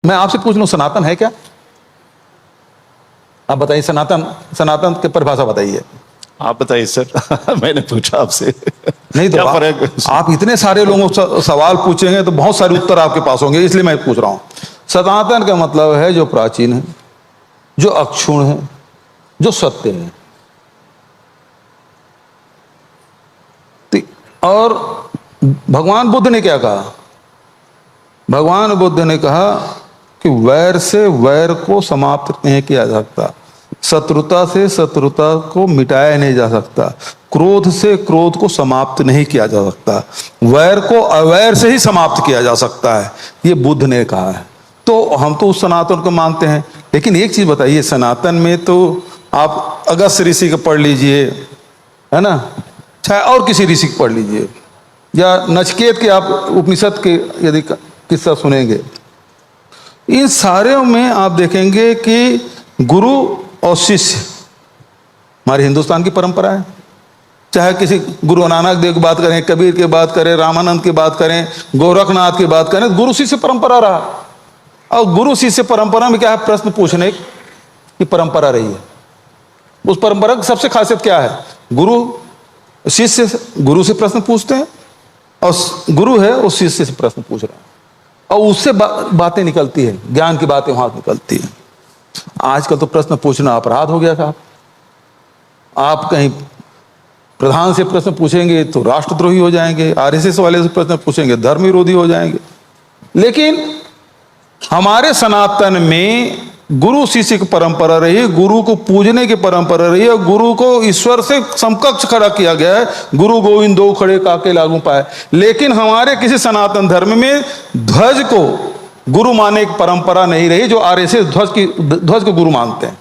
मैं आपसे पूछ लूं, सनातन है क्या? आप बताइए, सनातन की परिभाषा बताइए। आप बताइए सर। मैंने पूछा आपसे। नहीं तो क्या फर्क? आप इतने सारे लोगों से सवाल पूछेंगे तो बहुत सारे उत्तर आपके पास होंगे, इसलिए मैं पूछ रहा हूं। सनातन का मतलब है जो प्राचीन है, जो अक्षुण्ण है, जो सत्य है। और भगवान बुद्ध ने क्या कहा? भगवान बुद्ध ने कहा कि वैर से वैर को समाप्त नहीं किया जा सकता, शत्रुता से शत्रुता को मिटाया नहीं जा सकता, क्रोध से क्रोध को समाप्त नहीं किया जा सकता, वैर को अवैर से ही समाप्त किया जा सकता है, ये बुद्ध ने कहा है। तो हम तो उस सनातन को मानते हैं। लेकिन एक चीज बताइए, सनातन में तो आप अगस्त ऋषि का पढ़ लीजिए, है ना, चाहे और किसी ऋषि को पढ़ लीजिए, या नचिकेत के आप उपनिषद के यदि किस्सा सुनेंगे, इन सारे में आप देखेंगे कि गुरु और शिष्य हमारे हिंदुस्तान की परंपरा है। चाहे किसी गुरु नानक देव की बात करें, कबीर की बात करें, रामानंद की बात करें, गोरखनाथ की बात करें, गुरु शिष्य परंपरा रहा। और गुरु शिष्य परंपरा में क्या है? प्रश्न पूछने की परंपरा रही है। उस परंपरा की सबसे खासियत क्या है? गुरु शिष्य गुरु से प्रश्न पूछते हैं, और गुरु है उस शिष्य से प्रश्न पूछ रहा है, और उससे बातें निकलती है, ज्ञान की बातें वहां निकलती है। आजकल तो प्रश्न पूछना अपराध हो गया साहब। आप कहीं प्रधान से प्रश्न पूछेंगे तो राष्ट्रद्रोही हो जाएंगे, आरएसएस वाले से प्रश्न पूछेंगे धर्म विरोधी हो जाएंगे। लेकिन हमारे सनातन में गुरु शिष्य की परंपरा रही है, गुरु को पूजने की परंपरा रही है, गुरु को ईश्वर से समकक्ष खड़ा किया गया है। गुरु गोविंद दो खड़े काके लागू पाए। लेकिन हमारे किसी सनातन धर्म में ध्वज को गुरु मानने की परंपरा नहीं रही, जो आरएसएस ध्वज को गुरु मानते हैं।